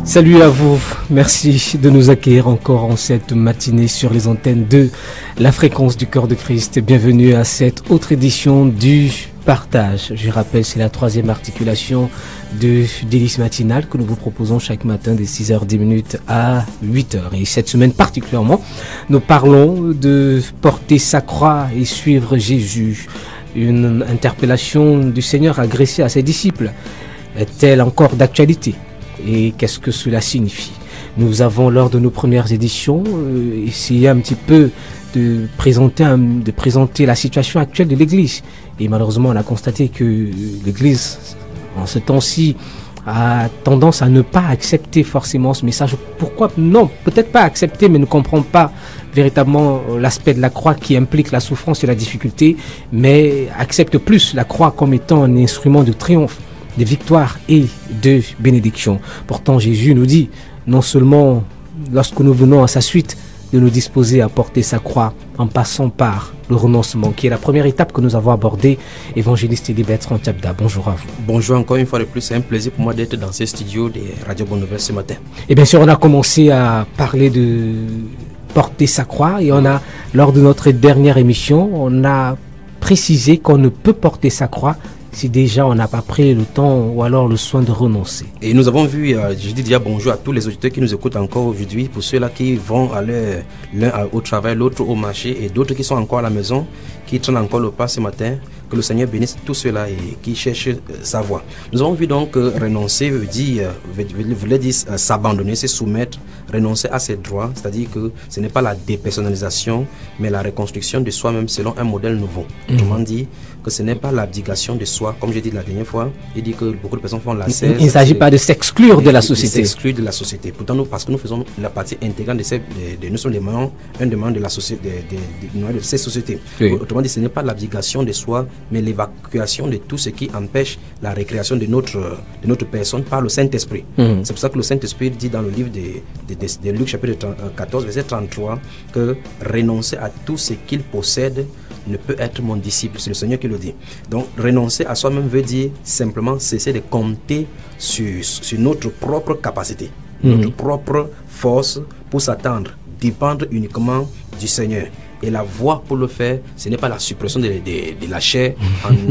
Salut à vous, merci de nous accueillir encore en cette matinée sur les antennes de la fréquence du Cœur de Christ. Bienvenue à cette autre édition du partage. Je rappelle, c'est la troisième articulation de Délice matinale que nous vous proposons chaque matin de 6h10 à 8h. Et cette semaine particulièrement, nous parlons de porter sa croix et suivre Jésus. Une interpellation du Seigneur adressée à ses disciples est-elle encore d'actualité? Et qu'est-ce que cela signifie? Nous avons, lors de nos premières éditions, essayé un petit peu de présenter la situation actuelle de l'Église. Et malheureusement, on a constaté que l'Église, en ce temps-ci, a tendance à ne pas accepter forcément ce message. Pourquoi? Non, peut-être pas accepter, mais ne comprend pas véritablement l'aspect de la croix qui implique la souffrance et la difficulté, mais accepte plus la croix comme étant un instrument de triomphe, de victoire et de bénédiction. Pourtant, Jésus nous dit, non seulement lorsque nous venons à sa suite, de nous disposer à porter sa croix en passant par le renoncement, qui est la première étape que nous avons abordée. Évangéliste Elie Bertrand Tchabda, bonjour à vous. Bonjour encore une fois de plus, c'est un plaisir pour moi d'être dans ces studios de Radio Bonne Nouvelle ce matin. Et bien sûr, on a commencé à parler de porter sa croix et lors de notre dernière émission, on a précisé qu'on ne peut porter sa croix si déjà on n'a pas pris le temps ou alors le soin de renoncer. Et nous avons vu, je dis déjà bonjour à tous les auditeurs qui nous écoutent encore aujourd'hui, pour ceux-là qui vont aller l'un au travail, l'autre au marché, et d'autres qui sont encore à la maison, qui traînent encore le pas ce matin. Que le Seigneur bénisse tous ceux-là et qui cherchent sa voie. Nous avons vu donc renoncer veut dire s'abandonner, se soumettre, renoncer à ses droits, c'est-à-dire que ce n'est pas la dépersonnalisation, mais la reconstruction de soi-même selon un modèle nouveau. Autrement dit, que ce n'est pas l'abdication de soi, comme j'ai dit la dernière fois. Il dit que beaucoup de personnes font la cesse. Il ne s'agit pas de s'exclure de la société. S'exclure de la société. Pourtant, nous, parce que nous faisons la partie intégrante nous sommes des membres, un des membres de la société, de ces sociétés. Oui. Autrement dit, ce n'est pas l'abdication de soi, mais l'évacuation de tout ce qui empêche la récréation de notre personne par le Saint-Esprit. C'est pour ça que le Saint-Esprit dit dans le livre de Luc chapitre 14, verset 33, que renoncer à tout ce qu'il possède ne peut être mon disciple. C'est le Seigneur qui le dit. Donc renoncer à soi-même veut dire simplement cesser de compter sur notre propre capacité, notre propre force pour s'attendre, dépendre uniquement du Seigneur. Et la voie pour le faire, ce n'est pas la suppression de la chair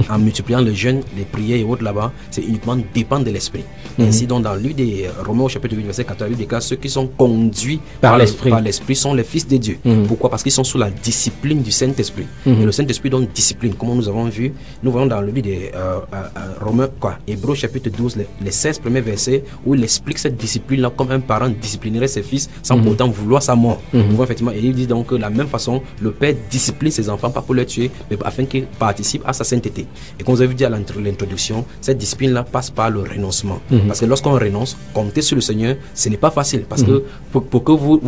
en multipliant les jeûnes, les prières et autres là-bas, c'est uniquement dépendre de l'esprit. Ainsi donc dans le livre de Romains au chapitre 8 verset 14, il déclare ceux qui sont conduits par l'esprit sont les fils de Dieu. Pourquoi? Parce qu'ils sont sous la discipline du Saint-Esprit. Et le Saint-Esprit donne discipline, comme nous avons vu. Nous voyons dans le livre de Romains, Hébreux chapitre 12, les 16 premiers versets, où il explique cette discipline-là comme un parent disciplinerait ses fils sans pourtant vouloir sa mort. Effectivement, et il dit donc que de la même façon, le Père discipline ses enfants, pas pour les tuer, mais afin qu'ils participent à sa sainteté. Et comme vous avez dit à l'introduction, cette discipline-là passe par le renoncement. Parce que lorsqu'on renonce, compter sur le Seigneur, ce n'est pas facile. Parce que pour que vous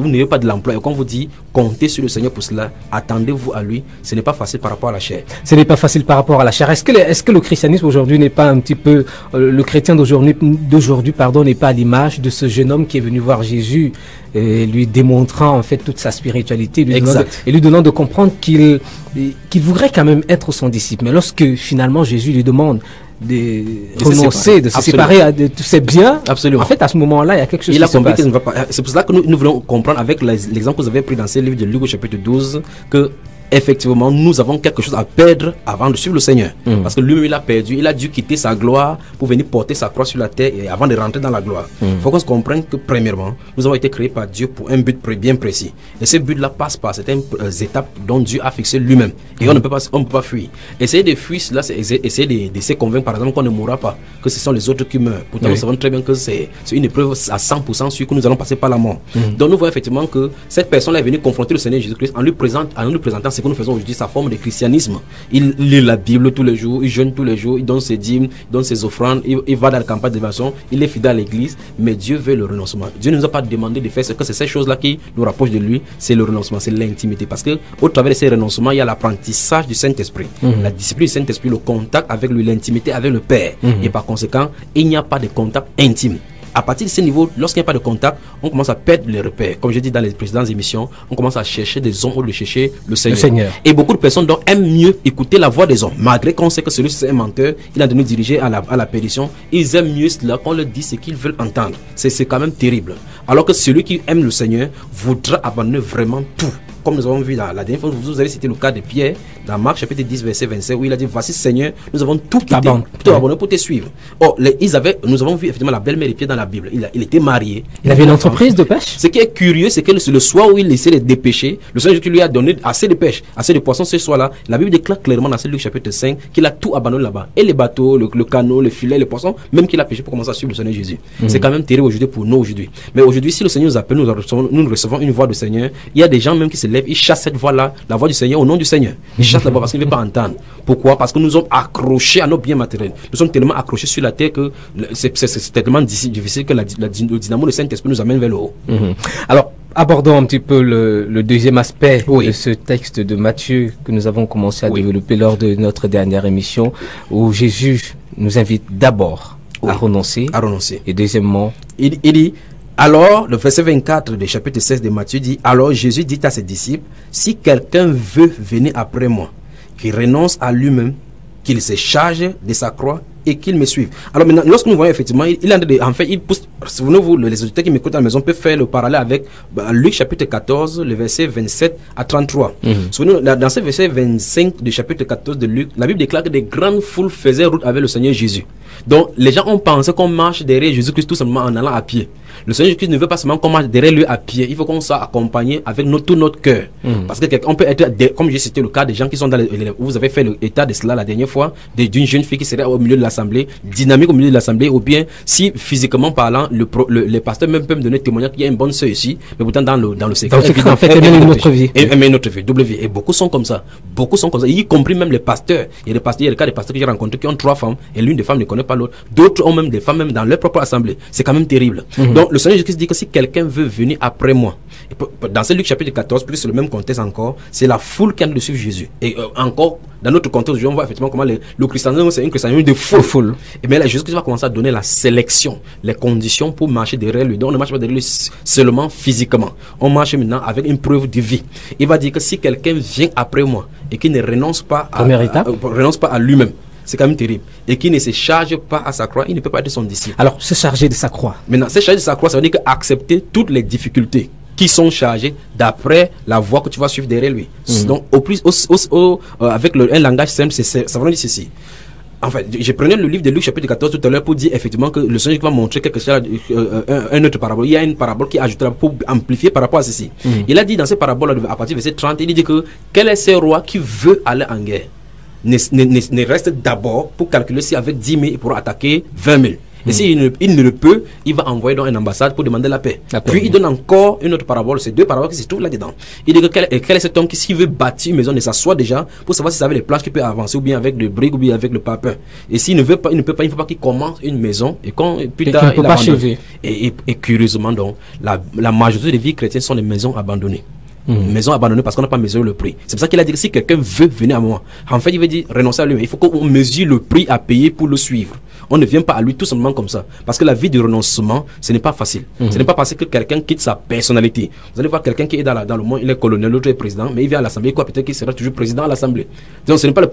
n'ayez pas de l'emploi, et quand on vous dit comptez sur le Seigneur pour cela, attendez-vous à lui, ce n'est pas facile par rapport à la chair. Ce n'est pas facile par rapport à la chair. Est-ce que le christianisme aujourd'hui n'est pas un petit peu, le chrétien d'aujourd'hui, n'est pas à l'image de ce jeune homme qui est venu voir Jésus, et lui démontrant en fait toute sa spiritualité, lui donnant de comprendre qu'il voudrait quand même être son disciple. Mais lorsque finalement Jésus lui demande de renoncer, de se séparer de tous ses biens, en fait à ce moment-là il y a quelque chose qui se passe. C'est pour cela que nous voulons comprendre avec l'exemple que vous avez pris dans ce livre de Luc au chapitre 12 que effectivement, nous avons quelque chose à perdre avant de suivre le Seigneur. Parce que lui-même, il a perdu, il a dû quitter sa gloire pour venir porter sa croix sur la terre et avant de rentrer dans la gloire. Il faut qu'on se comprenne que, premièrement, nous avons été créés par Dieu pour un but bien précis. Et ce but-là passe par certaines étapes dont Dieu a fixé lui-même. Et on ne peut pas fuir. Essayer de fuir cela, c'est essayer de se convaincre, par exemple, qu'on ne mourra pas, que ce sont les autres qui meurent. Pourtant, nous savons très bien que c'est une épreuve à 100% sûr que nous allons passer par la mort. Donc, nous voyons effectivement que cette personne est venue confronter le Seigneur Jésus-Christ en nous présentant ce que nous faisons aujourd'hui, sa forme de christianisme. Il lit la Bible tous les jours, il jeûne tous les jours, il donne ses dîmes, il donne ses offrandes, il va dans la campagne d'évasion, il est fidèle à l'église, mais Dieu veut le renoncement. Dieu ne nous a pas demandé de faire ce que c'est ces choses-là qui nous rapprochent de lui, c'est le renoncement, c'est l'intimité. Parce que au travers de ces renoncements, il y a l'apprentissage du Saint-Esprit, la discipline du Saint-Esprit, le contact avec lui, l'intimité avec le Père. Et par conséquent, il n'y a pas de contact intime. À partir de ce niveau, lorsqu'il n'y a pas de contact, on commence à perdre les repères. Comme j'ai dit dans les précédentes émissions, on commence à chercher des hommes ou de chercher le Seigneur. Et beaucoup de personnes donc aiment mieux écouter la voix des hommes. Malgré qu'on sait que celui-ci c'est un menteur, il a de nous diriger à la perdition. Ils aiment mieux cela qu'on leur dit ce qu'ils veulent entendre. C'est quand même terrible. Alors que celui qui aime le Seigneur voudra abandonner vraiment tout. Comme nous avons vu dans la dernière fois, vous avez cité le cas de Pierre dans Marc chapitre 10 verset 27 où il a dit voici Seigneur, nous avons tout quitté, tout abandonné pour te suivre. Or, nous avons vu effectivement la belle-mère de Pierre dans la Bible. Il était marié. Il avait une entreprise de pêche. Ce qui est curieux, c'est que le soir où il essaie de dépêcher, le Seigneur qui lui a donné assez de pêche, assez de poissons ce soir-là, la Bible déclare clairement dans Luc chapitre 5 qu'il a tout abandonné là-bas. Et les bateaux, le canot, le filet, les poissons, même qu'il a pêché pour commencer à suivre le Seigneur Jésus. C'est quand même terrible aujourd'hui pour nous aujourd'hui. Mais aujourd'hui, si le Seigneur nous appelle, nous recevons une voix du Seigneur. Il y a des gens même qui se lèvent, ils chassent cette voix-là, la voix du Seigneur au nom du Seigneur. Ils chassent la voix parce qu'ils ne veulent pas entendre. Pourquoi? Parce que nous sommes accrochés à nos biens matériels. Nous sommes tellement accrochés sur la terre que c'est tellement difficile que le dynamo de Saint-Esprit nous amène vers le haut. Alors, abordons un petit peu le deuxième aspect de ce texte de Matthieu que nous avons commencé à développer lors de notre dernière émission, où Jésus nous invite d'abord à renoncer. Et deuxièmement, il dit, alors, le verset 24 du chapitre 16 de Matthieu dit, alors Jésus dit à ses disciples, si quelqu'un veut venir après moi, qu'il renonce à lui-même, qu'il se charge de sa croix et qu'il me suive. Alors maintenant, lorsque nous voyons effectivement, il pousse, souvenez-vous, les auditeurs qui m'écoutent à la maison peuvent faire le parallèle avec Luc chapitre 14, le verset 27 à 33. Souvenez-vous, dans ce verset 25 du chapitre 14 de Luc, la Bible déclare que des grandes foules faisaient route avec le Seigneur Jésus. Donc, les gens ont pensé qu'on marche derrière Jésus-Christ tout simplement en allant à pied. Le Seigneur Jésus-Christ ne veut pas seulement qu'on marche derrière lui à pied. Il faut qu'on soit accompagné avec tout notre cœur. Parce que on peut être, comme j'ai cité le cas des gens qui sont dans vous avez fait l'état de cela la dernière fois, d'une jeune fille qui serait au milieu de l'assemblée, dynamique au milieu de l'assemblée, ou bien si physiquement parlant, les pasteurs même peuvent me donner témoignage qu'il y a une bonne sœur ici, mais pourtant dans le secret. En fait, elle mène une autre vie. Elle mène une autre vie, double vie. Et beaucoup sont comme ça. Beaucoup sont comme ça, y compris même les pasteurs. Il y a le cas des pasteurs que j'ai rencontrés qui ont 3 femmes, et l'une des femmes ne connaît pas l'autre. D'autres ont même des femmes même dans leur propre assemblée. C'est quand même terrible. Donc le Seigneur Jésus dit que si quelqu'un veut venir après moi, dans ce Luc chapitre 14, plus c'est le même contexte encore, c'est la foule qui a de suivre Jésus. Et encore, dans notre contexte, on voit effectivement comment le christianisme, c'est une christianisme de foule. Et bien là, Jésus va commencer à donner la sélection, les conditions pour marcher derrière lui. Donc on ne marche pas derrière lui seulement physiquement. On marche maintenant avec une preuve de vie. Il va dire que si quelqu'un vient après moi et qui ne renonce pas à lui-même, c'est quand même terrible. Et qui ne se charge pas à sa croix, il ne peut pas être son disciple. Alors, se charger de sa croix. Maintenant, se charger de sa croix, ça veut dire accepter toutes les difficultés qui sont chargées d'après la voie que tu vas suivre derrière lui. Donc, avec un langage simple, ça veut dire ceci. En fait, je prenais le livre de Luc chapitre 14 tout à l'heure pour dire effectivement que le Seigneur va montrer quelque chose, un autre parabole. Il y a une parabole qui est ajoutée pour amplifier par rapport à ceci. Il a dit dans cette parabole, à partir du verset 30, il dit que quel est ce roi qui veut aller en guerre ne reste d'abord pour calculer si avec 10 000 il pourra attaquer 20 000. Et s'il ne le peut, il va envoyer dans une ambassade pour demander la paix. Puis il donne encore une autre parabole, c'est 2 paraboles qui se trouvent là-dedans. Il dit que quel est cet homme qui, s'il veut bâtir une maison, ne s'assoit déjà pour savoir si ça avec les planches qui peut avancer, ou bien avec le briques, ou bien avec le papin. Et s'il ne veut pas, il ne faut pas qu'il commence une maison, et quand plus tard il abandonne. Et curieusement donc, la majorité des vies chrétiennes sont des maisons abandonnées. Maison abandonnée parce qu'on n'a pas mesuré le prix. C'est pour ça qu'il a dit que si quelqu'un veut venir à moi, en fait il veut dire renoncer à lui, mais il faut qu'on mesure le prix à payer pour le suivre. On ne vient pas à lui tout simplement comme ça, parce que la vie de renoncement, ce n'est pas facile. Ce n'est pas parce que quelqu'un quitte sa personnalité. Vous allez voir quelqu'un qui est dans le monde, il est colonel, l'autre est président, mais il vient à l'Assemblée, quoi, peut-être qu'il sera toujours président à l'Assemblée. Donc ce n'est pas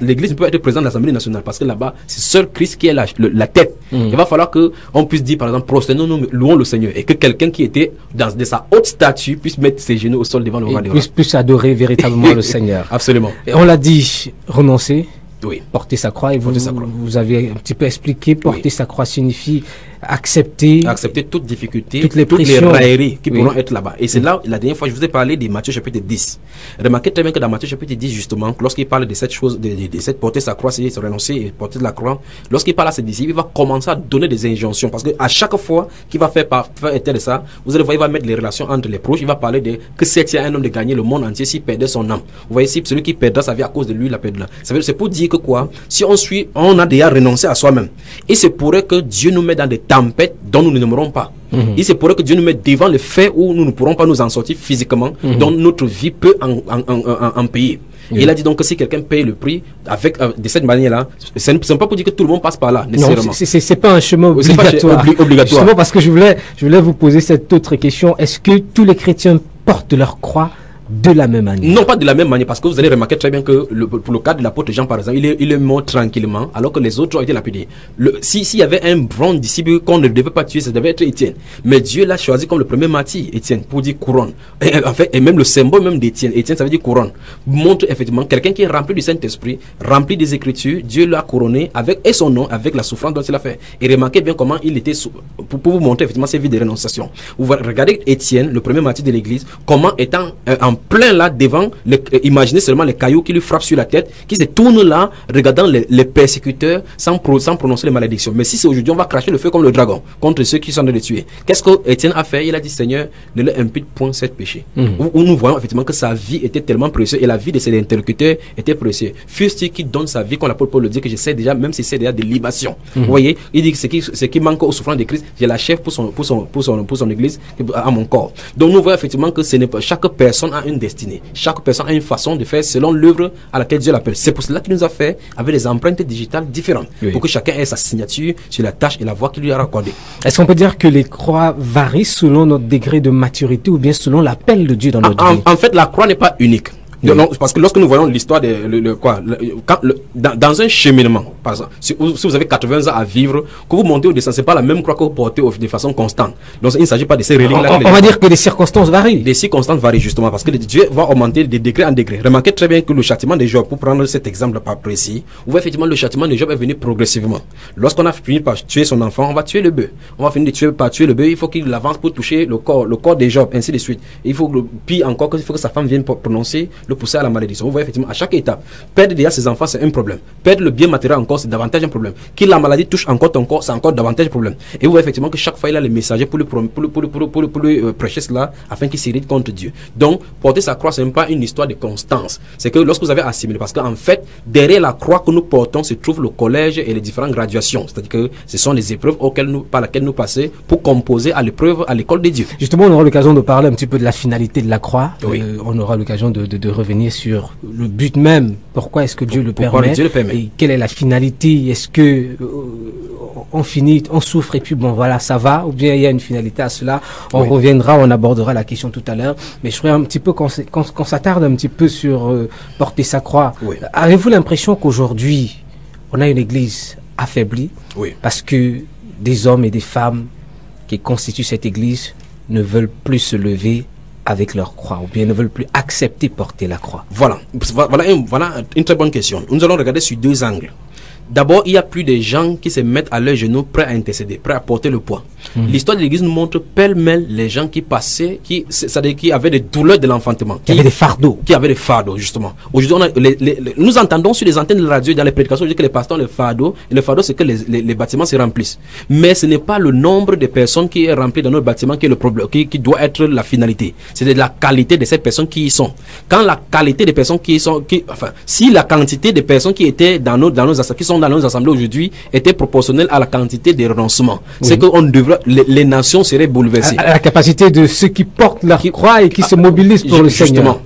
l'Église ne peut pas être président de l'Assemblée nationale, parce que là-bas c'est seul Christ qui est la tête. Il va falloir que on puisse dire par exemple prosternons-nous, louons le Seigneur, et que quelqu'un qui était de sa haute statue puisse mettre ses genoux au sol devant le roi des rois. Puisse adorer véritablement le Seigneur. Absolument. Et on l'a dit, renoncer. Oui. Porter sa croix, et vous avez un petit peu expliqué, porter sa croix signifie accepter toute difficulté, toutes les railleries qui pourront être là-bas. Et c'est là, la dernière fois, je vous ai parlé de Matthieu chapitre 10. Remarquez très bien que dans Matthieu chapitre 10, justement, lorsqu'il parle de cette chose, de cette porter sa croix, c'est se renoncer et porter de la croix, lorsqu'il parle à ses disciples, il va commencer à donner des injonctions. Parce qu'à chaque fois qu'il va faire état de ça, vous allez voir, il va mettre les relations entre les proches, il va parler de que c'est un homme de gagner le monde entier s'il perdait son âme. Vous voyez, si celui qui perdra sa vie à cause de lui, la perdra. C'est pour dire que quoi, si on a déjà renoncé à soi-même. Et c'est pourrait que Dieu nous met dans des tempêtes dont nous n'aimerons pas. Et c'est pourrait que Dieu nous met devant le fait où nous ne pourrons pas nous en sortir physiquement, dont notre vie peut en payer. Oui. Il a dit donc que si quelqu'un paye le prix de cette manière-là, ce n'est pas pour dire que tout le monde passe par là, nécessairement. Non, c'est pas un chemin obligatoire. Justement, parce que je voulais vous poser cette autre question. Est-ce que tous les chrétiens portent leur croix de la même manière? Non, pas de la même manière, parce que vous allez remarquer très bien que pour le cas de l'apôtre Jean, par exemple, il est mort tranquillement, alors que les autres ont été lapidés. S'il y avait un bon disciple qu'on ne devait pas tuer, ça devait être Étienne. Mais Dieu l'a choisi comme le premier martyr, Étienne, pour dire couronne. Et même le symbole même d'Étienne, Étienne, ça veut dire couronne, montre effectivement quelqu'un qui est rempli du Saint-Esprit, rempli des Écritures. Dieu l'a couronné et son nom, avec la souffrance dont il a fait. Et remarquez bien comment il était, pour vous montrer effectivement ses vies de rénonciation. Vous regardez Étienne, le premier martyr de l'Église, comment étant en plein là devant, imaginez seulement les cailloux qui lui frappent sur la tête, qui se tournent là, regardant les persécuteurs sans prononcer les malédictions. Mais si c'est aujourd'hui, on va cracher le feu comme le dragon contre ceux qui sont de les tuer. Qu'est-ce que Étienne a fait? Il a dit, Seigneur, ne leur impute point cette péché. Où nous voyons effectivement que sa vie était tellement précieuse et la vie de ses interlocuteurs était précieuse. Fût-il qui donne sa vie, comme l'apôtre Paul le dit, que j'essaie déjà, même si c'est déjà des libations. Vous voyez, il dit que ce qui manque au souffrant de Christ, je l'achève pour son église, à mon corps. Donc nous voyons effectivement que ce n'est pas, chaque personne a une destinée. Chaque personne a une façon de faire selon l'œuvre à laquelle Dieu l'appelle. C'est pour cela qu'il nous a fait avec des empreintes digitales différentes, pour que chacun ait sa signature sur la tâche et la voie qui lui a accordée. Est-ce qu'on peut dire que les croix varient selon notre degré de maturité ou bien selon l'appel de Dieu dans notre vie? En fait, la croix n'est pas unique. Non, parce que lorsque nous voyons l'histoire dans un cheminement, par exemple, si vous avez 80 ans à vivre, que vous montez ou descendez, c'est pas la même croix que vous portez de façon constante. Donc il ne s'agit pas de ces reliques-là. On va dire que les circonstances varient. Les circonstances varient justement parce que Dieu va augmenter de degré en degré. Remarquez très bien que le châtiment de Job, pour prendre cet exemple pas précis, vous voyez effectivement le châtiment de Job est venu progressivement. Lorsqu'on a fini par tuer son enfant, on va tuer le bœuf. On va finir par tuer le bœuf, il faut qu'il avance pour toucher le corps de Job, ainsi de suite. Il faut pire encore qu'il faut que sa femme vienne prononcer le pousser à la malédiction. Vous voyez effectivement à chaque étape, perdre déjà ses enfants c'est un problème, perdre le bien matériel encore c'est davantage un problème, que la maladie touche encore ton corps c'est encore davantage un problème. Et vous voyez effectivement que chaque fois il a les messagers pour lui prêcher cela afin qu'il s'irrite contre Dieu. Donc porter sa croix c'est même pas une histoire de constance, c'est que lorsque vous avez assimilé, parce qu'en fait derrière la croix que nous portons se trouve le collège et les différentes graduations, c'est-à-dire que ce sont les épreuves par lesquelles nous passons pour composer à l'épreuve à l'école de Dieu. Justement on aura l'occasion de parler un petit peu de la finalité de la croix. Oui. On aura l'occasion de revenir sur le but même, pourquoi est-ce que Dieu le permet, et quelle est la finalité, est-ce que on finit, on souffre et puis bon voilà ça va, ou bien il y a une finalité à cela. On reviendra, on abordera la question tout à l'heure, mais je ferai un petit peu qu'on s'attarde un petit peu sur porter sa croix. Avez-vous l'impression qu'aujourd'hui on a une église affaiblie parce que des hommes et des femmes qui constituent cette église ne veulent plus se lever avec leur croix, ou bien ne veulent plus accepter porter la croix? Voilà une très bonne question. Nous allons regarder sur deux angles. D'abord, il y a plus de gens qui se mettent à leurs genoux prêts à intercéder, prêts à porter le poids. L'histoire de l'église nous montre pêle-mêle les gens qui passaient, c'est-à-dire qui avaient des douleurs de l'enfantement. Qui avaient des fardeaux. Qui avaient des fardeaux, justement. Aujourd'hui, nous entendons sur les antennes de la radio et dans les prédications que les pasteurs ont les fardeaux. Et le fardeau, c'est que les bâtiments se remplissent. Mais ce n'est pas le nombre de personnes qui est rempli dans notre bâtiment qui est le problème, qui doit être la finalité. C'est de la qualité de ces personnes qui y sont. Quand la qualité des personnes qui y sont, si la quantité de personnes qui étaient dans nos assemblées, qui sont dans nos assemblées aujourd'hui était proportionnelle à la quantité des renoncements. C'est que les nations seraient bouleversées. À la capacité de ceux qui portent leur croix et qui se mobilisent pour le Seigneur.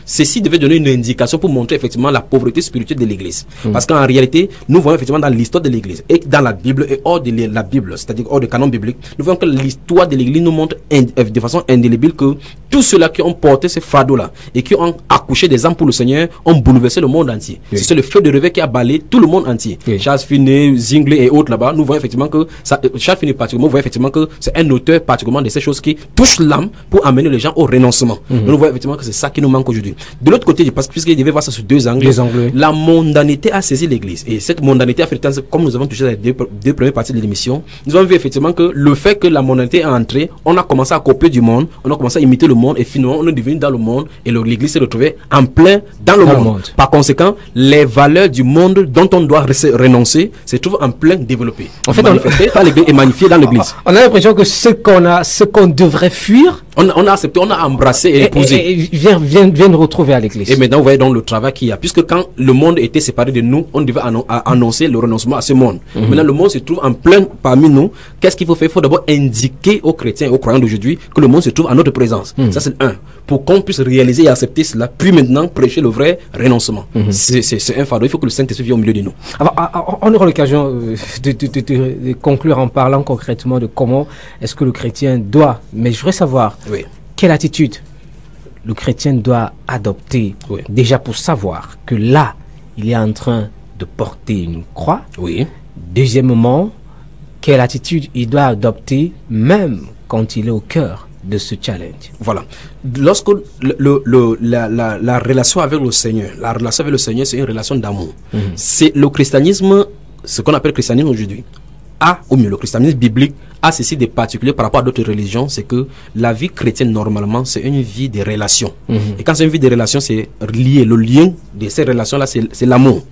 Ceci devait donner une indication pour montrer effectivement la pauvreté spirituelle de l'Église. Parce qu'en réalité, nous voyons effectivement dans l'histoire de l'Église et dans la Bible et hors de la Bible, c'est-à-dire hors du canon biblique, nous voyons que l'histoire de l'Église nous montre de façon indélébile que tous ceux-là qui ont porté ces fardeaux-là et qui ont accouché des âmes pour le Seigneur ont bouleversé le monde entier. C'est le feu de réveil qui a balayé tout le monde entier. Charles Finney, Zwingli et autres là-bas, nous voyons effectivement que Charles Finney particulièrement, voyons effectivement que c'est un auteur particulièrement de ces choses qui touchent l'âme pour amener les gens au renoncement. Nous voyons effectivement que c'est ça qui nous manque aujourd'hui. De l'autre côté, parce qu'il devait voir ça sur deux angles, la mondanité a saisi l'Église. Et cette mondanité africaine, comme nous avons touché les deux premières parties de l'émission, nous avons vu effectivement que le fait que la mondanité est entrée, on a commencé à copier du monde, on a commencé à imiter le monde et finalement on est devenu dans le monde et l'Église s'est retrouvée en plein dans le monde. Par conséquent, les valeurs du monde dont on doit renoncer se trouvent en plein développé. En fait, célébré et magnifié dans l'église. On a l'impression que ce qu'on devrait fuir, on a accepté, on a embrassé et épousé. Et vient retrouver à l'église. Et maintenant, vous voyez donc le travail qu'il y a. Puisque quand le monde était séparé de nous, on devait annoncer le renoncement à ce monde. Maintenant, le monde se trouve en plein parmi nous. Qu'est-ce qu'il faut faire? Il faut d'abord indiquer aux chrétiens et aux croyants d'aujourd'hui que le monde se trouve à notre présence. Ça, c'est un. Pour qu'on puisse réaliser et accepter cela, puis maintenant prêcher le vrai renoncement. C'est un fardeau. Il faut que le Saint-Esprit vienne au milieu de nous. Alors, on aura l'occasion de conclure en parlant concrètement de comment est-ce que le chrétien doit. Mais je voudrais savoir quelle attitude le chrétien doit adopter déjà pour savoir que là, il est en train de porter une croix. Deuxièmement, quelle attitude il doit adopter même quand il est au cœur de ce challenge. Voilà. Lorsque la relation avec le Seigneur, c'est une relation d'amour. C'est le christianisme, ce qu'on appelle christianisme aujourd'hui, ou mieux le christianisme biblique a ceci de particulier par rapport à d'autres religions, c'est que la vie chrétienne normalement c'est une vie de relations. Et quand c'est une vie de relations, c'est lié, le lien de ces relations là c'est l'amour.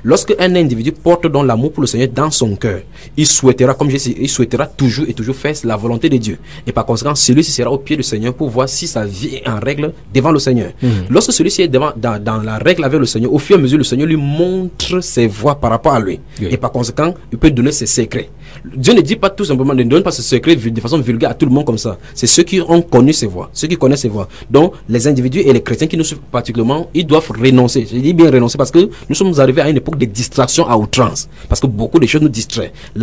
Lorsque un individu porte donc l'amour pour le Seigneur dans son cœur, il souhaitera, comme je dis, il souhaitera toujours et toujours faire la volonté de Dieu. Et par conséquent, celui-ci sera au pied du Seigneur pour voir si sa vie est en règle devant le Seigneur. Lorsque celui-ci est dans la règle avec le Seigneur, au fur et à mesure le Seigneur lui montre ses voies par rapport à lui. Et par conséquent, il peut donner ses secrets. Dieu ne dit pas tout simplement, ne donne pas ce secret de façon vulgaire à tout le monde comme ça. C'est ceux qui ont connu ses voies, ceux qui connaissent ses voies. Donc, les individus et les chrétiens qui nous suivent particulièrement, ils doivent renoncer. Je dis bien renoncer parce que nous sommes arrivés à une époque de distraction à outrance. Parce que beaucoup de choses nous distraient. On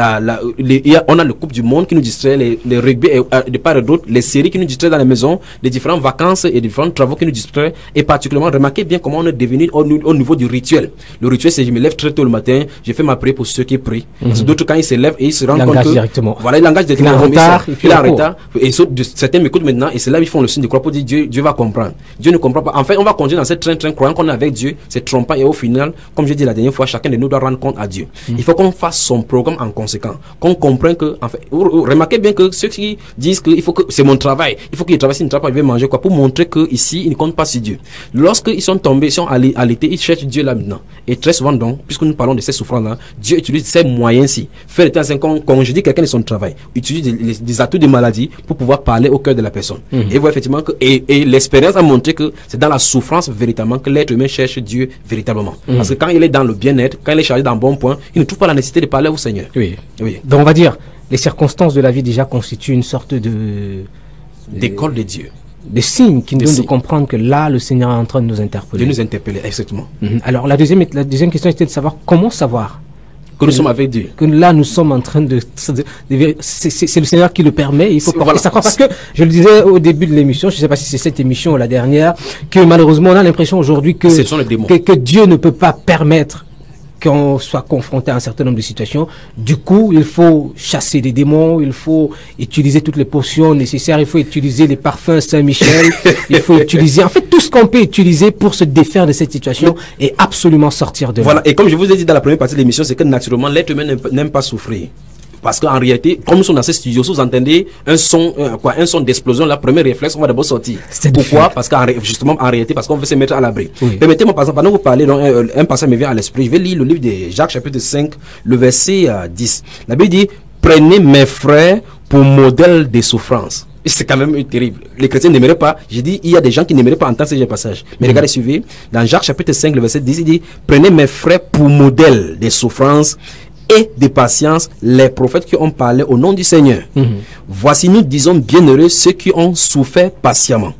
a le Coupe du Monde qui nous distrait, les rugby de part et d'autre, les séries qui nous distraient dans la maison, les différentes vacances et les différents travaux qui nous distraient. Et particulièrement, remarquez bien comment on est devenu au niveau du rituel. Le rituel, c'est je me lève très tôt le matin, je fais ma prière pour ceux qui prient. Parce que d'autres, quand ils se lèvent et ils se rendent compte que directement. Voilà, il engage directement. Il est en retard. Et certains m'écoutent maintenant et c'est là ils font le signe de croix pour dire Dieu va comprendre. Dieu ne comprend pas. En fait, on va continuer dans cette train croyant qu'on est avec Dieu, c'est trompant et au final, comme j'ai dit la dernière fois, chacun de nous doit rendre compte à Dieu. Il faut qu'on fasse son programme en conséquent, qu'on comprenne que, en fait, remarquez bien que ceux qui disent que il faut que c'est mon travail, il faut qu'il travaille, s'il ne travaille pas, il va manger quoi, pour montrer que ici ils ne comptent pas sur Dieu. Lorsqu'ils sont tombés, ils sont allaités, ils cherchent Dieu là maintenant. Et très souvent donc, puisque nous parlons de ces souffrances là, Dieu utilise ces moyens-ci. Faire le temps, c'est quand je dis quelqu'un de son travail, utilise des atouts de maladie pour pouvoir parler au cœur de la personne. Et vous voyez effectivement que et l'expérience a montré que c'est dans la souffrance véritablement que l'être humain cherche Dieu véritablement. Parce que quand il est dans le bien-être, quand il est chargé d'un bon point, il ne trouve pas la nécessité de parler au Seigneur. Donc on va dire, les circonstances de la vie déjà constituent une sorte d'école de Dieu. Des signes qui nous donnent de comprendre que là, le Seigneur est en train de nous interpeller. De nous interpeller, exactement. Alors la deuxième question était de savoir comment savoir que nous sommes avec Dieu. Que là, nous sommes en train de c'est le Seigneur qui le permet. Il faut porter sa croix. Parce que, je le disais au début de l'émission, je ne sais pas si c'est cette émission ou la dernière, que malheureusement, on a l'impression aujourd'hui que Dieu ne peut pas permettre qu'on soit confronté à un certain nombre de situations. Du coup, il faut chasser des démons, il faut utiliser toutes les potions nécessaires, il faut utiliser les parfums Saint-Michel, il faut utiliser, en fait, tout ce qu'on peut utiliser pour se défaire de cette situation et absolument sortir de là. Voilà, et comme je vous ai dit dans la première partie de l'émission, c'est que naturellement, l'être humain n'aime pas souffrir. Parce qu'en réalité, comme nous sommes dans ces studios, si vous entendez un son d'explosion, la première réflexe, on va d'abord sortir. Pourquoi? Parce justement, en réalité, parce qu'on veut se mettre à l'abri. Permettez-moi, par exemple, pendant que vous parlez, donc, un passage me vient à l'esprit. Je vais lire le livre de Jacques, chapitre 5, le verset 10. La Bible dit, prenez mes frères pour modèle des souffrances. C'est quand même terrible. Les chrétiens n'aimeraient pas. J'ai dit, il y a des gens qui n'aimeraient pas entendre ce passage. Mais regardez, suivez. Dans Jacques, chapitre 5, le verset 10, il dit, prenez mes frères pour modèle des souffrances et de patience, les prophètes qui ont parlé au nom du Seigneur. Voici, nous disons bienheureux ceux qui ont souffert patiemment.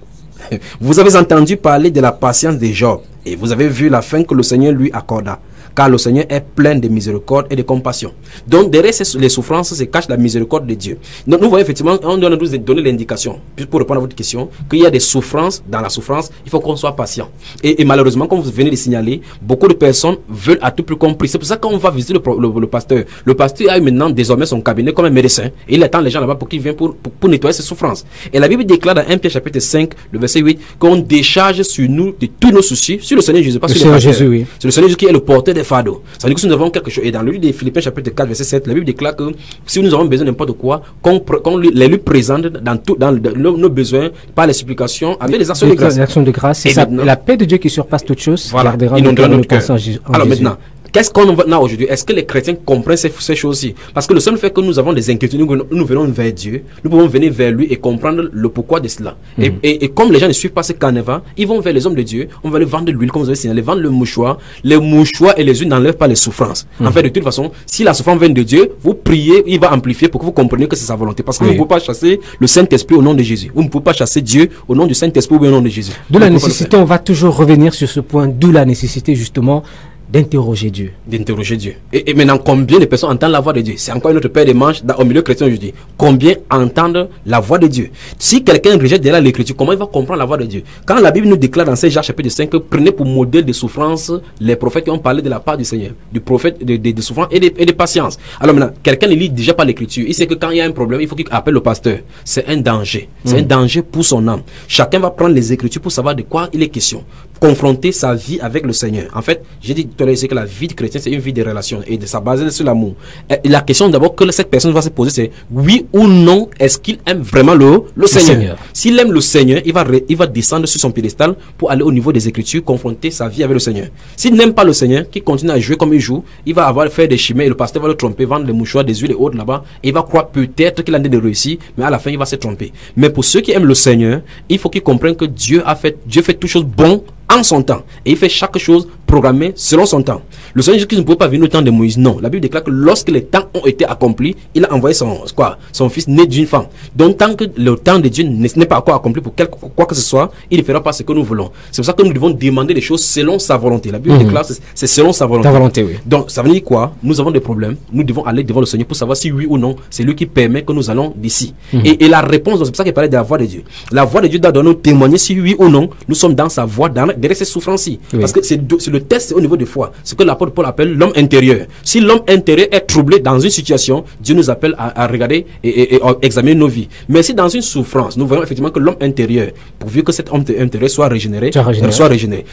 Vous avez entendu parler de la patience de Job et vous avez vu la fin que le Seigneur lui accorda. Car le Seigneur est plein de miséricorde et de compassion. Donc derrière les souffrances se cache la miséricorde de Dieu. Donc nous voyons effectivement, on doit nous donner l'indication, pour répondre à votre question, qu'il y a des souffrances. Dans la souffrance, il faut qu'on soit patient. Et malheureusement, comme vous venez de signaler, beaucoup de personnes veulent à tout prix compris. C'est pour ça qu'on va visiter le pasteur. Le pasteur a maintenant désormais son cabinet comme un médecin. Et il attend les gens là-bas pour qu'ils viennent pour nettoyer ses souffrances. Et la Bible déclare dans 1 Pierre chapitre 5, le verset 8, qu'on décharge sur nous de tous nos soucis, sur le Seigneur Jésus, pas sur le pasteur. C'est le Seigneur Jésus qui est le porteur des fardeaux. Ça veut dire que si nous avons quelque chose, et dans le livre de Philippiens chapitre 4 verset 7, la Bible déclare que si nous avons besoin de n'importe quoi, qu'on les lui présente dans nos besoins par les supplications avec les actions de grâce. Les actions de grâce, c'est ça, la paix de Dieu qui surpasse toute chose, voilà, gardera nos cœurs. Alors maintenant, qu'est-ce qu'on a aujourd'hui? Est-ce que les chrétiens comprennent ces choses-ci? Parce que le seul fait que nous avons des inquiétudes, nous venons vers Dieu, nous pouvons venir vers lui et comprendre le pourquoi de cela. Et comme les gens ne suivent pas ce carnaval, ils vont vers les hommes de Dieu, on va leur vendre de l'huile, comme vous avez signalé, vendre le mouchoir. Les mouchoirs et les huiles n'enlèvent pas les souffrances. En fait, de toute façon, si la souffrance vient de Dieu, vous priez, il va amplifier pour que vous compreniez que c'est sa volonté. Parce que vous ne pouvez pas chasser le Saint-Esprit au nom de Jésus. Vous ne pouvez pas chasser Dieu au nom du Saint-Esprit ou au nom de Jésus. D'où la nécessité, on va toujours revenir sur ce point, d'où la nécessité justement d'interroger Dieu. D'interroger Dieu. Et maintenant, combien de personnes entendent la voix de Dieu? C'est encore une autre paire de manches au milieu chrétien aujourd'hui. Combien entendent la voix de Dieu? Si quelqu'un rejette déjà l'écriture, comment il va comprendre la voix de Dieu? Quand la Bible nous déclare dans Saint Jacques chapitre 5 que prenez pour modèle de souffrance les prophètes qui ont parlé de la part du Seigneur, du prophète de souffrance et de patience. Alors maintenant, quelqu'un ne lit déjà pas l'écriture. Il sait que quand il y a un problème, il faut qu'il appelle le pasteur. C'est un danger. C'est un danger pour son âme. Chacun va prendre les écritures pour savoir de quoi il est question. Confronter sa vie avec le Seigneur. En fait, j'ai dit tout à l'heure que la vie de chrétien, c'est une vie de relation et de sa base sur l'amour. La question d'abord que cette personne va se poser, c'est oui ou non, est-ce qu'il aime vraiment le Seigneur? S'il aime le Seigneur, il va descendre sur son piédestal pour aller au niveau des Écritures, confronter sa vie avec le Seigneur. S'il n'aime pas le Seigneur, qu'il continue à jouer comme il joue, il va faire des chimères et le pasteur va le tromper, vendre des mouchoirs, des huiles et autres là-bas, et il va croire peut-être qu'il a de réussir, mais à la fin, il va se tromper. Mais pour ceux qui aiment le Seigneur, il faut qu'ils comprennent que Dieu fait toutes choses bonnes en son temps. Et il fait chaque chose programmée selon son temps. Le Seigneur Jésus ne pouvait pas venir au temps de Moïse. Non. La Bible déclare que lorsque les temps ont été accomplis, il a envoyé son fils né d'une femme. Donc tant que le temps de Dieu n'est pas encore accompli pour quoi que ce soit, il ne fera pas ce que nous voulons. C'est pour ça que nous devons demander les choses selon sa volonté. La Bible déclare que c'est selon sa volonté. Ta volonté, oui. Donc ça veut dire quoi? Nous avons des problèmes. Nous devons aller devant le Seigneur pour savoir si oui ou non, c'est lui qui permet que nous allons d'ici. Et la réponse, c'est pour ça qu'il parlait de la voix de Dieu. La voix de Dieu doit nous témoigner si oui ou non, nous sommes dans sa voix, derrière ces souffrances-ci. Oui. Parce que c'est le test au niveau de foi. Ce que l'apôtre Paul appelle l'homme intérieur. Si l'homme intérieur est troublé dans une situation, Dieu nous appelle à regarder et à examiner nos vies. Mais si dans une souffrance, nous voyons effectivement que l'homme intérieur, pourvu que cet homme intérieur soit régénéré.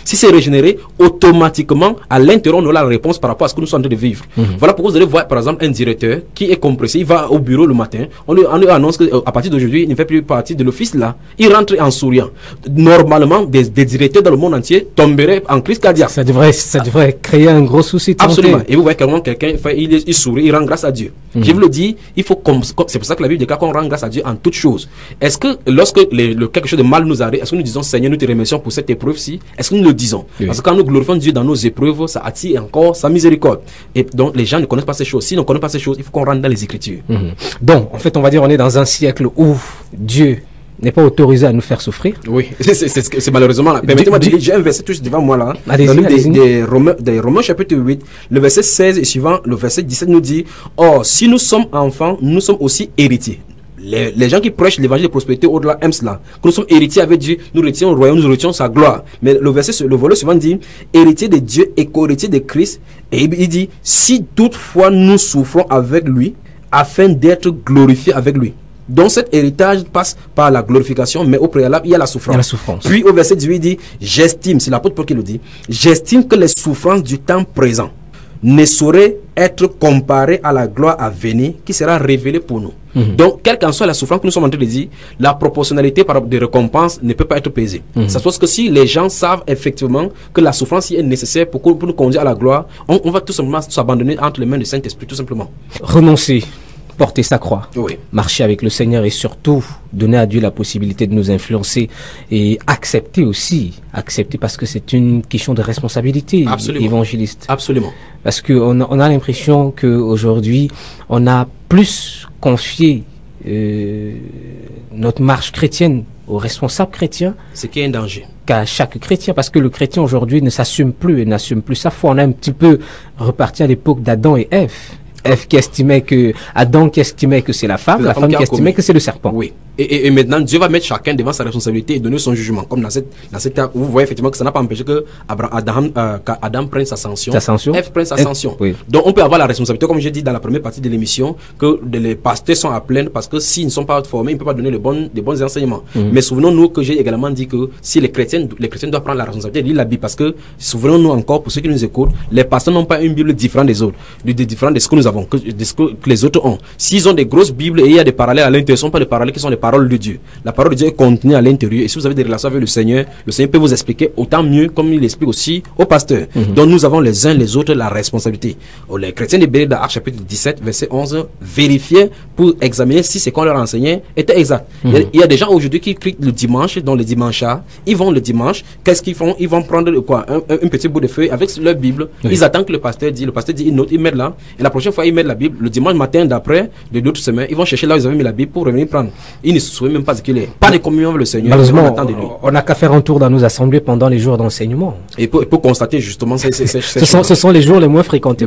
Si c'est régénéré, automatiquement, à l'intérieur, on aura la réponse par rapport à ce que nous sommes en train de vivre. Voilà pourquoi vous allez voir, par exemple, un directeur qui est compressé, il va au bureau le matin, on lui annonce qu'à partir d'aujourd'hui, il ne fait plus partie de l'office là. Il rentre en souriant. Normalement, des directeurs dans le monde entier tomberaient en crise cardiaque. Ça devrait créer un gros souci. Absolument. Et vous voyez comment quelqu'un il sourit, il rend grâce à Dieu. Je vous le dis, c'est pour ça que la Bible déclare qu'on rend grâce à Dieu en toutes choses. Est-ce que lorsque quelque chose de mal nous arrive, est-ce que nous disons Seigneur, nous te remercions pour cette épreuve-ci? Est-ce que nous le disons? Parce que quand nous glorifions Dieu dans nos épreuves, ça attire encore sa miséricorde. Et donc les gens ne connaissent pas ces choses. Si on ne connaît pas ces choses, il faut qu'on rentre dans les Écritures. Donc, en fait, on va dire on est dans un siècle où Dieu n'est pas autorisé à nous faire souffrir. Oui, c'est malheureusement là. Permettez-moi de dire, j'ai un verset tout devant moi là. Des Romains chapitre 8, le verset 16 et suivant, le verset 17 nous dit, or, si nous sommes enfants, nous sommes aussi héritiers. Les gens qui prêchent l'évangile de prospérité au-delà aiment cela. Que nous sommes héritiers avec Dieu, nous retirons le royaume, nous retirons sa gloire. Mais le volet suivant dit, héritier de Dieu et co-héritier de Christ. Et il dit, si toutefois nous souffrons avec lui, afin d'être glorifiés avec lui. Donc cet héritage passe par la glorification, mais au préalable, il y a la souffrance. Puis au verset 18, il dit, j'estime, c'est l'apôtre Paul qui le dit, j'estime que les souffrances du temps présent ne sauraient être comparées à la gloire à venir qui sera révélée pour nous. Donc, quelle qu'en soit la souffrance que nous sommes en train de dire, la proportionnalité des récompenses ne peut pas être pesée. Ça se passe que si les gens savent effectivement que la souffrance est nécessaire pour nous conduire à la gloire, on va tout simplement s'abandonner entre les mains du Saint-Esprit, tout simplement. Renoncer. Porter sa croix, marcher avec le Seigneur et surtout donner à Dieu la possibilité de nous influencer et accepter parce que c'est une question de responsabilité évangéliste. Absolument. Parce qu'on a l'impression qu'aujourd'hui, on a plus confié notre marche chrétienne aux responsables chrétiens. Ce qui est un danger. Qu'à chaque chrétien, parce que le chrétien aujourd'hui ne s'assume plus et n'assume plus sa foi. On a un petit peu reparti à l'époque d'Adam et Ève. Adam qui estimait que c'est la femme qui estimait que c'est le serpent. Oui. Et maintenant, Dieu va mettre chacun devant sa responsabilité et donner son jugement. Comme dans cette cas où vous voyez effectivement que ça n'a pas empêché que Adam prenne sa sanction. Ève prenne sa sanction. Oui. Donc on peut avoir la responsabilité, comme j'ai dit dans la première partie de l'émission, que les pasteurs sont à plaindre parce que s'ils ne sont pas formés, ils ne peuvent pas donner des bons enseignements. Mais souvenons-nous que j'ai également dit que si les chrétiens doivent prendre la responsabilité de lire la Bible, parce que souvenons-nous encore, pour ceux qui nous écoutent, les pasteurs n'ont pas une Bible différente des autres, différente de ce que nous avons. avons, que les autres ont. S'ils ont des grosses Bibles et il y a des parallèles à l'intérieur, ce ne sont pas des parallèles qui sont les paroles de Dieu. La parole de Dieu est contenue à l'intérieur. Et si vous avez des relations avec le Seigneur peut vous expliquer autant mieux, comme il explique aussi au pasteur. Donc nous avons les uns les autres la responsabilité. Les chrétiens de Béret, dans Actes chapitre 17, verset 11, vérifiaient pour examiner si ce qu'on leur enseignait était exact. Il y a des gens aujourd'hui qui crient le dimanche, dans le dimanche, ils vont le dimanche, qu'est-ce qu'ils font? Ils vont prendre quoi? Un petit bout de feuille avec leur Bible. Ils attendent que le pasteur dit, ils notent, ils mettent là. Et la prochaine fois, ils mettent la Bible. Le dimanche matin d'après, de d'autres semaines, ils vont chercher là où ils avaient mis la Bible pour revenir prendre. Ils ne se souviennent même pas de qu'il est. Pas de communion avec le Seigneur. Malheureusement, on n'a qu'à faire un tour dans nos assemblées pendant les jours d'enseignement. Et pour constater justement ce sont les jours les moins fréquentés.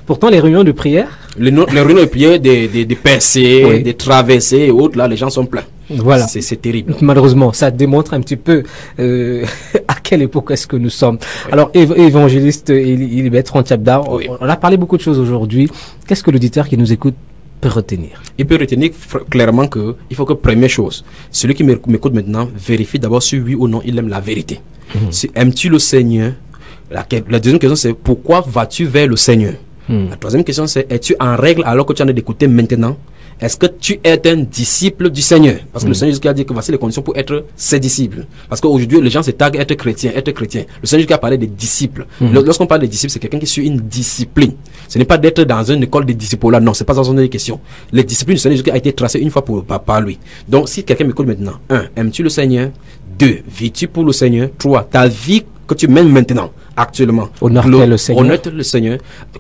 Pourtant, les réunions de prière. Les réunions de prière, des percées, des traversées et autres, là, les gens sont pleins. Voilà. C'est terrible. Malheureusement, ça démontre un petit peu à quelle époque est-ce que nous sommes. Oui. Alors, évangéliste Ilibert Tchabda, on a parlé beaucoup de choses aujourd'hui. Qu'est-ce que l'auditeur qui nous écoute peut retenir? Il peut retenir clairement que il faut que, première chose, celui qui m'écoute maintenant vérifie d'abord si oui ou non il aime la vérité. Si aimes-tu le Seigneur? La deuxième question, c'est pourquoi vas-tu vers le Seigneur? La troisième question, c'est es-tu en règle alors que tu en es d'écouter maintenant? Est-ce que tu es un disciple du Seigneur? Parce que le Seigneur Jésus a dit que voici les conditions pour être ses disciples. Parce qu'aujourd'hui, les gens se taguent être chrétien. Le Seigneur Jésus a parlé des disciples. Lorsqu'on parle des disciples, c'est quelqu'un qui suit une discipline. Ce n'est pas d'être dans une école de disciples là. Non, c'est pas dans une question. Les disciplines du Seigneur Jésus a été tracées une fois par lui. Donc, si quelqu'un m'écoute maintenant, 1. Aimes-tu le Seigneur? 2. Vis-tu pour le Seigneur? 3. Ta vie que tu mènes maintenant, actuellement, honore-t-elle le Seigneur? Honore-t-elle le Seigneur?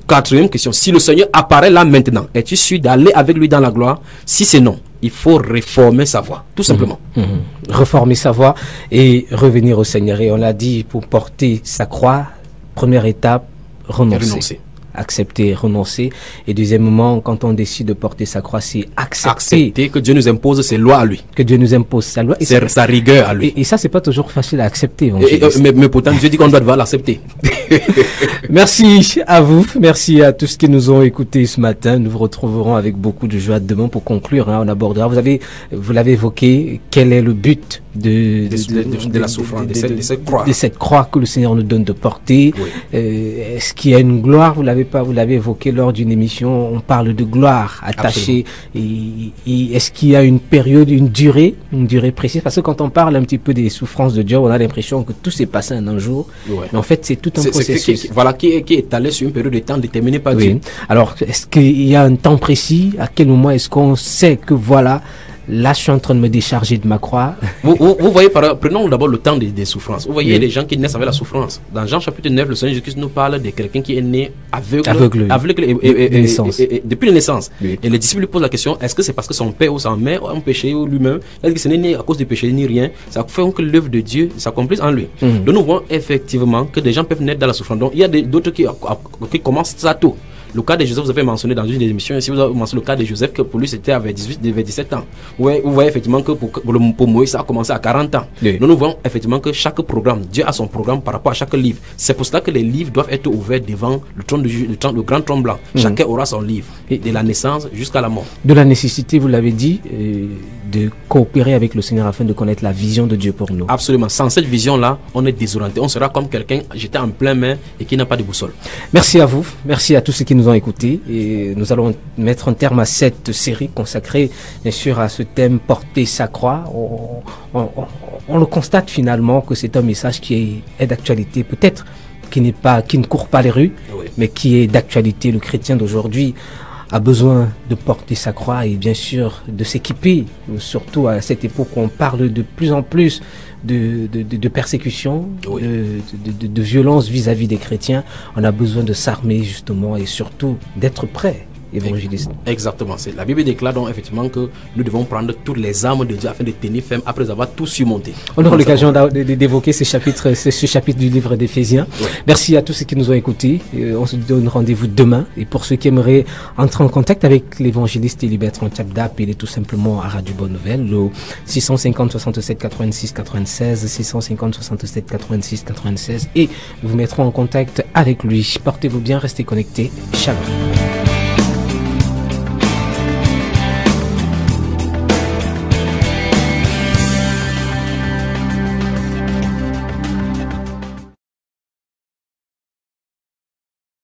Quatrième question, si le Seigneur apparaît là maintenant, es-tu sûr d'aller avec lui dans la gloire? Si c'est non, il faut réformer sa voie, tout simplement. Réformer sa voie et revenir au Seigneur. Et on l'a dit, pour porter sa croix, première étape, renoncer. Accepter, renoncer. Et deuxièmement, quand on décide de porter sa croix, c'est accepter que Dieu nous impose ses lois à lui. Que Dieu nous impose sa loi. C'est sa rigueur à lui. Et ça, c'est pas toujours facile à accepter. Mais pourtant, Dieu dit qu'on doit devoir l'accepter. Merci à vous. Merci à tous qui nous ont écoutés ce matin. Nous vous retrouverons avec beaucoup de joie demain pour conclure. On abordera. Vous l'avez évoqué. Quel est le but de la souffrance, de cette croix que le Seigneur nous donne de porter? Est-ce qu'il y a une gloire? Vous l'avez évoqué lors d'une émission. On parle de gloire attachée. Et est-ce qu'il y a une période, une durée précise? Parce que quand on parle un petit peu des souffrances de Job, on a l'impression que tout s'est passé en un jour. Mais en fait, c'est tout un processus. Qui est étalé sur une période de temps déterminée par Dieu. Alors, est-ce qu'il y a un temps précis? À quel moment est-ce qu'on sait que voilà, là, je suis en train de me décharger de ma croix? Vous voyez, prenons d'abord le temps des souffrances. Vous voyez les gens qui naissent avec la souffrance. Dans Jean chapitre 9, le Seigneur Jésus nous parle de quelqu'un qui est né aveugle depuis la naissance. Et les disciples lui posent la question, est-ce que c'est parce que son père ou sa mère ont péché ou lui-même? Est-ce que ce n'est ni à cause du péché ni rien? Ça fait que l'œuvre de Dieu s'accomplisse en lui. Donc nous voyons effectivement que des gens peuvent naître dans la souffrance. Donc il y a d'autres qui commencent ça tôt. Le cas de Joseph, vous avez mentionné dans une des émissions, si vous avez mentionné le cas de Joseph, que pour lui c'était avec 17 ans. Vous voyez effectivement que pour Moïse, ça a commencé à 40 ans. Donc nous voyons effectivement que chaque programme, Dieu a son programme par rapport à chaque livre. C'est pour cela que les livres doivent être ouverts devant le grand trône blanc. Chacun aura son livre, de la naissance jusqu'à la mort. De la nécessité, vous l'avez dit, de coopérer avec le Seigneur afin de connaître la vision de Dieu pour nous. Absolument. Sans cette vision-là, on est désorienté. On sera comme quelqu'un jeté en plein mer et qui n'a pas de boussole. Merci à vous. Merci à tous ceux qui nous ont écoutés. Et nous allons mettre un terme à cette série consacrée, bien sûr, à ce thème porter sa croix. On le constate finalement que c'est un message qui est d'actualité. Peut-être qui ne court pas les rues, mais qui est d'actualité. Le chrétien d'aujourd'hui a besoin de porter sa croix et bien sûr de s'équiper, surtout à cette époque où on parle de plus en plus de persécution, de violence vis-à-vis des chrétiens. On a besoin de s'armer justement et surtout d'être prêt. Évangéliste. Exactement. La Bible déclare donc effectivement que nous devons prendre toutes les armes de Dieu afin de tenir ferme après avoir tout surmonté. On aura l'occasion d'évoquer ce chapitre du livre d'Éphésiens. Merci à tous ceux qui nous ont écoutés. On se donne rendez-vous demain. Et pour ceux qui aimeraient entrer en contact avec l'évangéliste Ilibert Tchabda, appelez tout simplement à Radio Bonne Nouvelle au 650 67 86 96 650 67 86 96 et nous vous mettrons en contact avec lui. Portez-vous bien, restez connectés. Shalom.